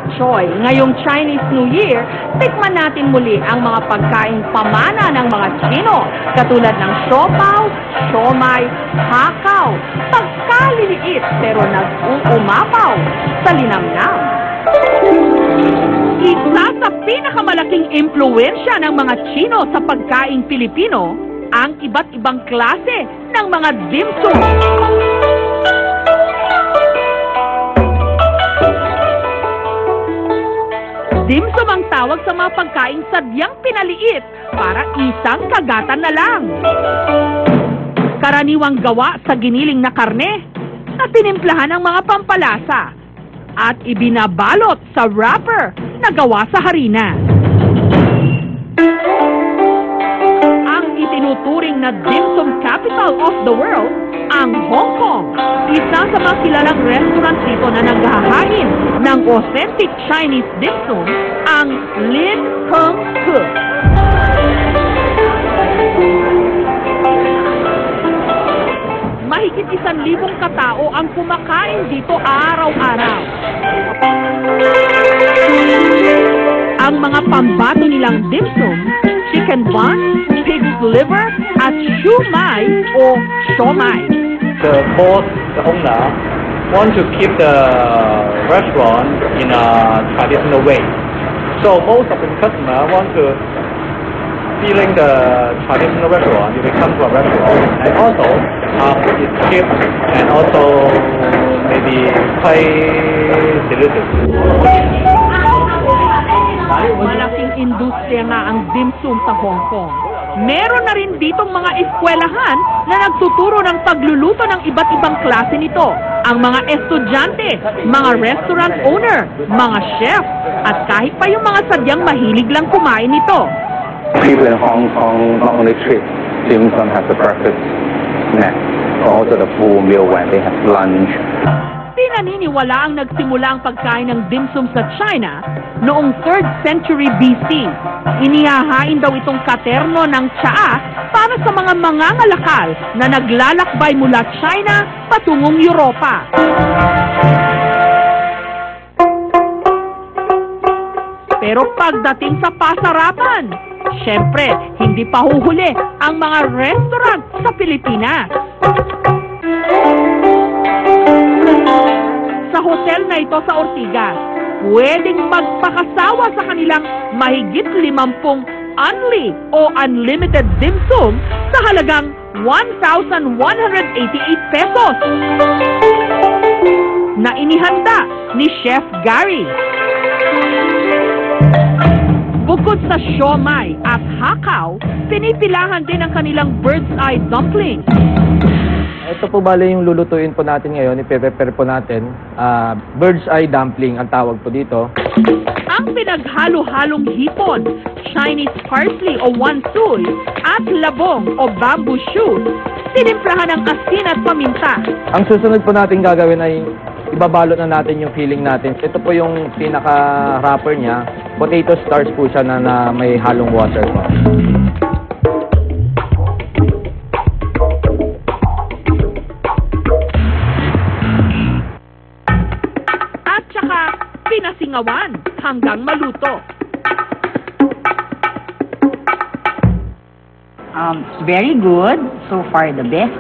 Pak Choy, ngayong Chinese New Year, tikman natin muli ang mga pagkaing pamana ng mga Chino, katulad ng siopaw, siomai, hakaw, pagkaliliit pero nag-uumapaw sa linamnam. Isa sa pinakamalaking impluwensya ng mga Chino sa pagkaing Pilipino, ang iba't ibang klase ng mga dim sum. Dim sum ang tawag sa mga pagkaing sadyang pinaliit para isang kagatan na lang. Karaniwang gawa sa giniling na karne na tinimplahan ng mga pampalasa at ibinabalot sa wrapper na gawa sa harina. Ang itinuturing na dim sum capital of the world, ang Hong Kong, isa sa mga kilalang restaurant dito na naghahain ng authentic Chinese dim sum, ang Lin Heng Ke. Mahigit 1,000 katao ang kumakain dito araw-araw. Ang mga pambato nilang dim sum, chicken bun, pig's liver, at siomai o siomai. The boss, the owner, want to keep the restaurant in a traditional way. So most of the customer want to feeling the traditional restaurant if they come to a restaurant, and also it's cheap and also maybe quite delicious. Malaking industriya nga ang dim sum sa Hong Kong. Meron na rin ditong mga eskwelahan na nagtuturo ng pagluluto ng iba't ibang klase nito. Ang mga estudyante, mga restaurant owner, mga chef, at kahit pa yung mga sadyang mahilig lang kumain nito. People in Hong Kong not only treat dim sum as a breakfast snack, but also the full meal when they have lunch. Pinaniniwala ang nagsimula ang pagkain ng dim sum sa China noong 3rd century BC. Inihahain daw itong katerno ng tsaa para sa mga mangangalakal na naglalakbay mula China patungong Europa. Pero pagdating sa pasarapan, syempre, hindi pa huhuli ang mga restaurant sa Pilipinas. Sa hotel na ito sa Ortigas, pwedeng magpakasawa sa kanilang mahigit 50 unli o unlimited dim sum sa halagang 1,188 pesos na inihanda ni Chef Gary. Bukod sa siomai at hakaw, pinipilahan din ang kanilang bird's eye dumpling. Ito po bale yung lulutuin po natin ngayon, ipe-prepare po natin. Bird's eye dumpling ang tawag po dito. Ang pinaghalo-halong hipon, Chinese parsley o wansoy, at labong o bamboo shoot, tinimplahan ng asin at paminta. Ang susunod po natin gagawin ay ibabalot na natin yung filling natin. Ito po yung pinaka-wrapper niya. Potato starch po siya na may halong water po. At saka pinasingawan hanggang maluto. Very good. So far, the best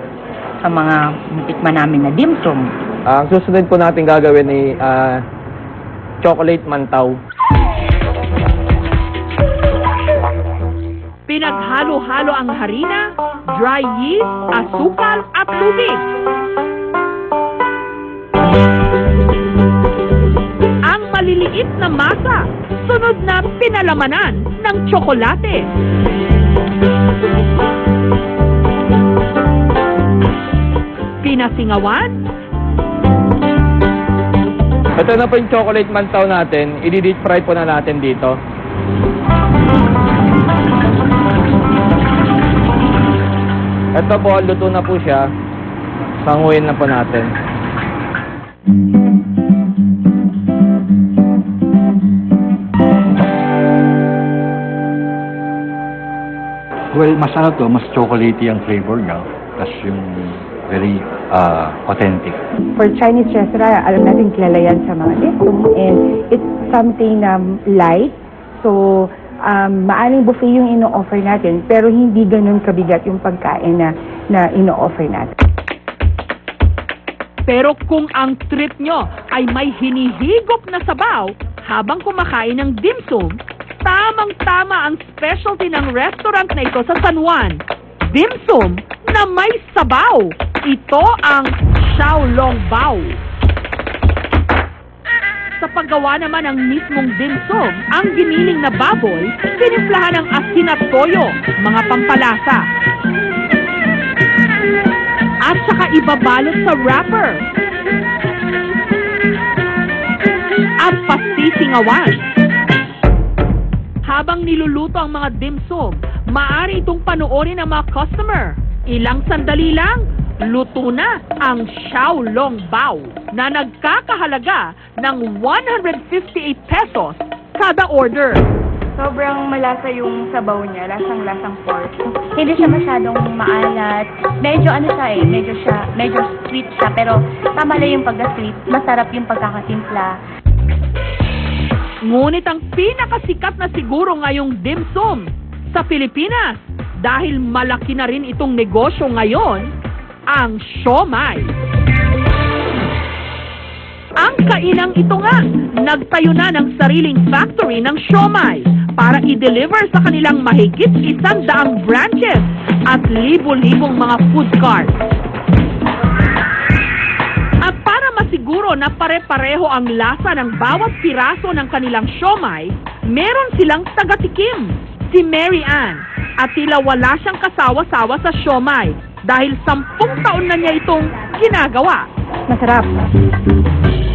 sa mga natikman namin na dim sum. Ang susunod po natin gagawin ay chocolate mantaw. Pinaghalo-halo ang harina, dry yeast, asukal at tubig. Ang maliliit na masa, sunod na pinalamanan ng tsokolate. Pinasingawan. Ito na po yung chocolate mantaw natin. I-deep fry po na natin dito. Ito po, luto na po siya. Sanguin na po natin. Well, mas ano to, mas chocolatey ang flavor niya. Tapos yung very authentic. For Chinese restaurant, alam natin kilala yan sa mga dim sum, and it's something light. So, maaring buffet yung ino-offer natin, pero hindi ganun kabigat yung pagkain na ino-offer natin. Pero kung ang treat nyo ay may hinihigop na sabaw habang kumakain ng dim sum, tamang-tama ang specialty ng restaurant na ito sa San Juan. Dim sum na may sabaw. Ito ang Xiaolongbao. Sa paggawa naman ng mismong dim sum, ang giniling na baboy, tinimplahan ng asin at toyo, mga pampalasa. At saka ibabalot sa wrapper. At pasisingawan. Habang niluluto ang mga dim sum, maaari itong panoorin ng mga customer. Ilang sandali lang, luto na ang Xiaolongbao na nagkakahalaga ng 158 pesos kada order. Sobrang malasa yung sabaw niya, lasang-lasang pork. Hindi siya masyadong maalat. Medyo medyo sweet siya, pero tama lang yung pagka-sweet. Masarap yung pagkakatimpla. Ngunit ang pinakasikat na siguro ngayong dim sum sa Pilipinas, dahil malaki na rin itong negosyo ngayon, ang siomai. Ang kainang ito nga, nagtayo na ng sariling factory ng siomai para i-deliver sa kanilang mahigit 100 branches at libo-libong mga food carts. At para masiguro na pare-pareho ang lasa ng bawat piraso ng kanilang siomai, meron silang tagatikim, si Mary Ann, at tila wala siyang kasawa-sawa sa siomai dahil 10 taon na niya itong ginagawa. Masarap.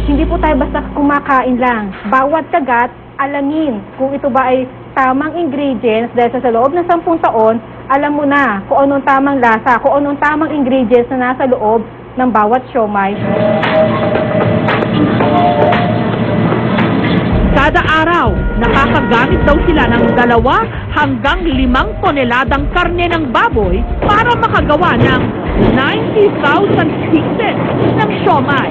Hindi po tayo basta kumakain lang. Bawat kagat, alamin kung ito ba ay tamang ingredients dahil sa loob ng 10 taon, alam mo na kung anong tamang lasa, kung anong tamang ingredients na nasa loob ng bawat siomai. Kada araw, nakakagamit daw sila ng 2 hanggang 5 toneladang karne ng baboy para makagawa ng 90,000 pieces ng siomai.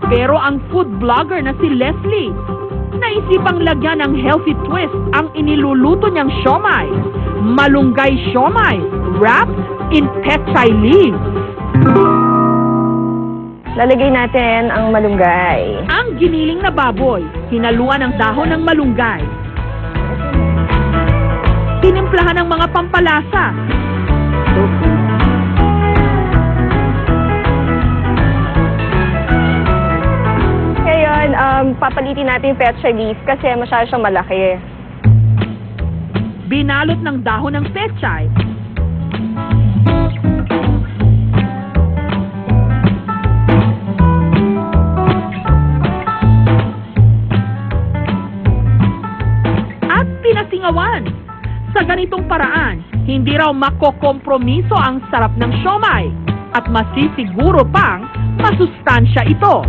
Pero ang food vlogger na si Leslie, naisipang lagyan ng healthy twist ang iniluluto niyang siomai. Malunggay siomai, wrapped in pechay leaves. Lalagay natin ang malunggay. Ang giniling na baboy, hinaluan ng dahon ng malunggay. Tinimplahan ng mga pampalasa. Ngayon, papalitin natin yung pechay leaf kasi masyado siyang malaki. Binalot ng dahon ng pechay. At pinasingawan. Sa ganitong paraan, hindi raw makokompromiso ang sarap ng siomai at masisiguro pang masustansya ito.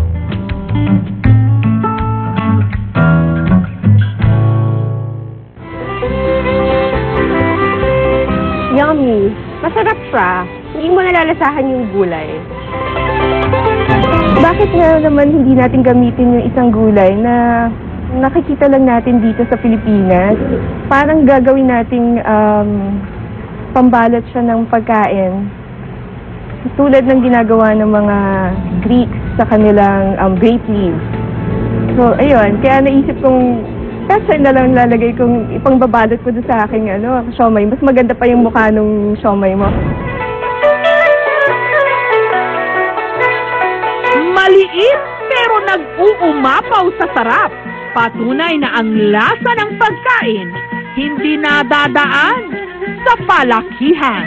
Yummy! Masarap siya. Hindi mo nalalasahan yung gulay. Bakit nga naman hindi natin gamitin yung isang gulay na nakikita lang natin dito sa Pilipinas? Parang gagawin nating pambalot siya ng pagkain. Tulad ng ginagawa ng mga Greeks sa kanilang grape leaves. So, ayun. Kaya naisip kong kasi na lang lalagay kong ipangbabalot ko doon sa aking siomai. Mas maganda pa yung mukha ng siomai mo. Maliit pero nag-uumapaw sa sarap. Patunay na ang lasa ng pagkain hindi nadadaan sa palakihan.